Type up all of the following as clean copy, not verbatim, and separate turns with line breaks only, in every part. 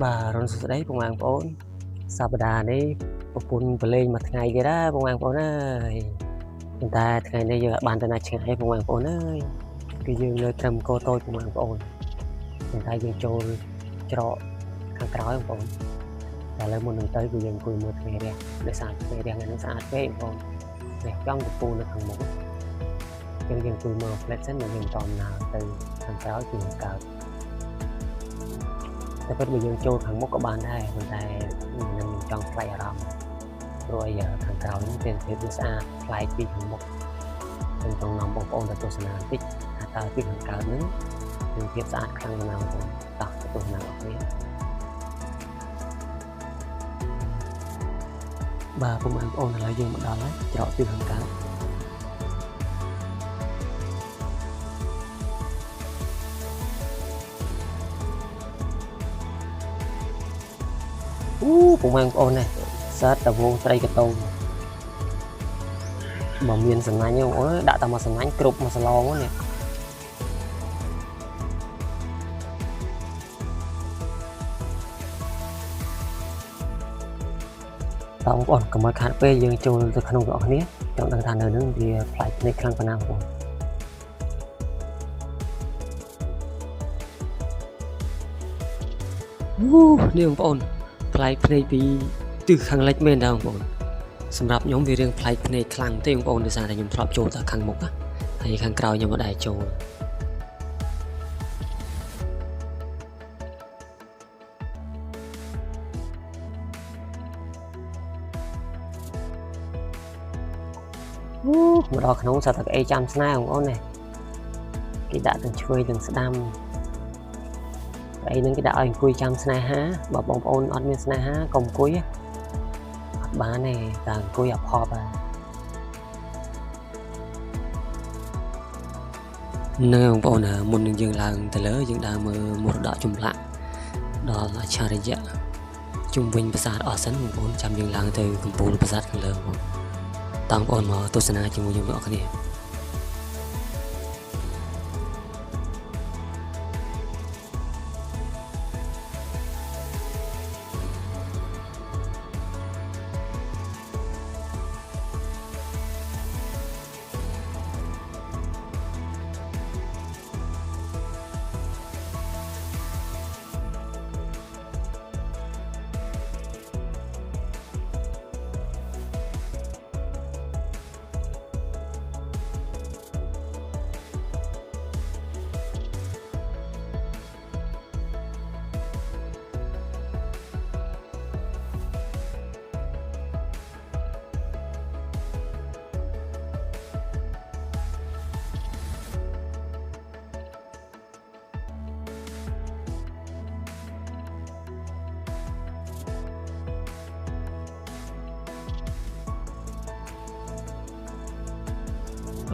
Bà run sụt đấy, bông ôn sao bà đà đấy bùn bờ lên mặt ngày kia đó bông ôn ơi chúng ta ngày nay giờ bàn tay này chẳng hay bông ôn ơi cứ dương nơi trầm cô tôi bông ôn chúng ta dương trôi trọ khăn trói bông ôn và lên một lần tới cứ dương cùi một ngày đen để sạch ngày đen nó sạch cái bông ôn để trong một bùn được thằng một chân dương cùi mờ lên xét một dương tròn nào từ khăn trói từ cờแต่เป็นวิญญาณโจทางมุกบาลได้คนไทยนำจองไฟรำรวยทางเรานี่เป็นเพชรสะอาดไฟปีของมุกเป็นตรงน้องบอกโอนแต่ตัวสนามปิดอาตาปีของการนึงเป็นเพชรสะอาดครั้งนาวตักตัวสนามออกนี้บ่าผมโอนอะไรยังมาได้แล้วเจาะปีของการผมโอนnày sát tàu vô tây cái tàu mà miền sân ngay nhau đã tao mà sân ngay cướp mà sân lo quá nè tao còn có mấy khán phê dương trôi từ khăn rõ nè trong đằng thàn nữa thì phải lấy khăn phần nào rồi điên ôn phải playពីtừខាងលិចមែនដែរបងប្អូនសម្រាប់ខ្ញុំវារឿងផ្លែកភ្នែកខ្លាំងទេបងប្អូនដោយសារតែខ្ញុំធ្លាប់ចូលតែខាងមុខហើយខាងក្រោយខ្ញុំមិនដែរចូលមកដល់ក្នុងសាតែអីចាំស្នាបងប្អូននេះគេដាក់ទាំងឆ្វេងទាំងស្ដាំអីនឹងគេដាក់ឲ្យអង្គុយចាំស្នេហាបើបងប្អូនអត់មានស្នេហាកុំអង្គុយអត់បានទេតែអង្គុយអត់ផប់នៅបងប្អូនមុននឹងយើងឡើងទៅលើយើងដើរមើលមរតកចម្លាក់ដល់អច្ឆរិយៈជុំវិញប្រាសាទអស់សិនបងប្អូនចាំយើងឡើងទៅកំពូលប្រាសាទខាងលើបងតើបងប្អូនមកទស្សនាជាមួយខ្ញុំបងប្អូន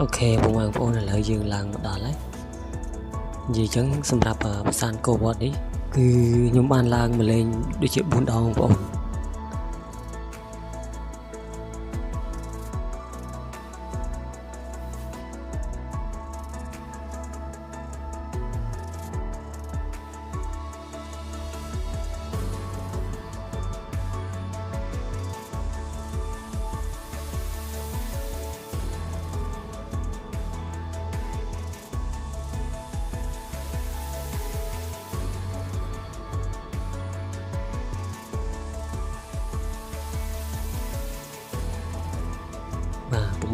អូខេបងប្អូនឥឡូវយើងឡើងមកដល់ហើយនិយាយចឹងសម្រាប់ប្រាសាទអង្គរវត្តនេះគឺខ្ញុំបានឡើងមកលេងដូចជា4ដងបងប្អូន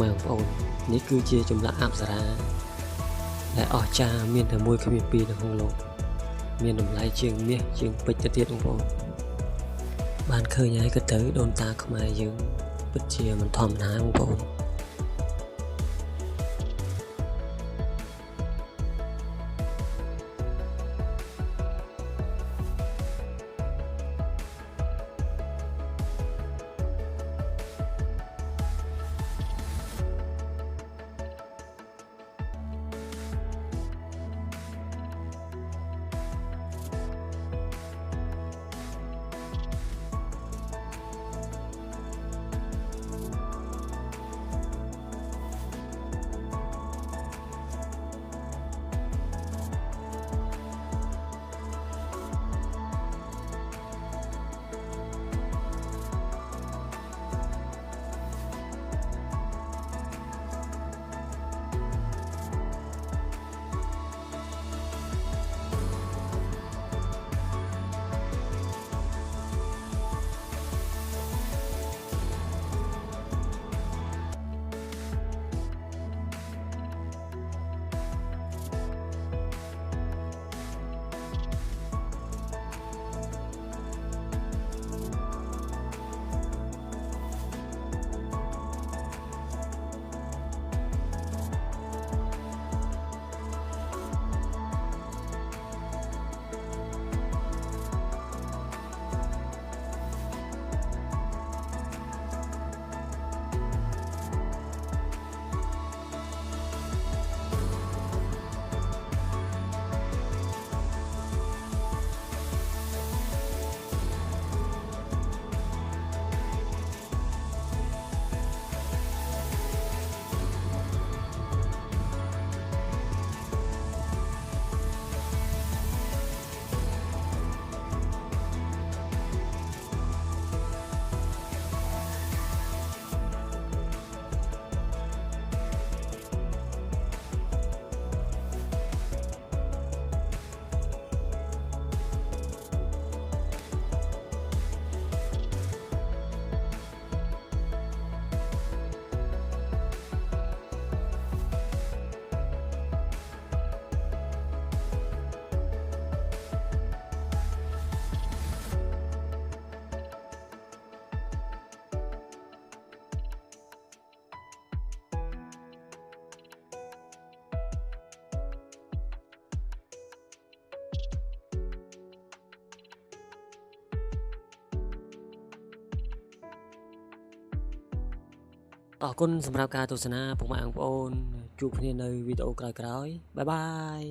បងប្អូននេះគឺជាចម្លាក់អប្សរាដែលអស្ចារ្យមានតែមួយគ្មានពីរនៅក្នុងโลกមានតម្លៃជាងមាសជាងពេជ្រទៅទៀតបងប្អូនបានឃើញហើយក៏ទៅដូនតាខ្មែរយើងពិតជាមិនធម្មតាបងប្អូន អរគុណសម្រាប់ការទស្សនាពុកម៉ែបងប្អូនជួបគ្នានៅវីដេអូក្រោយៗបាយបាយ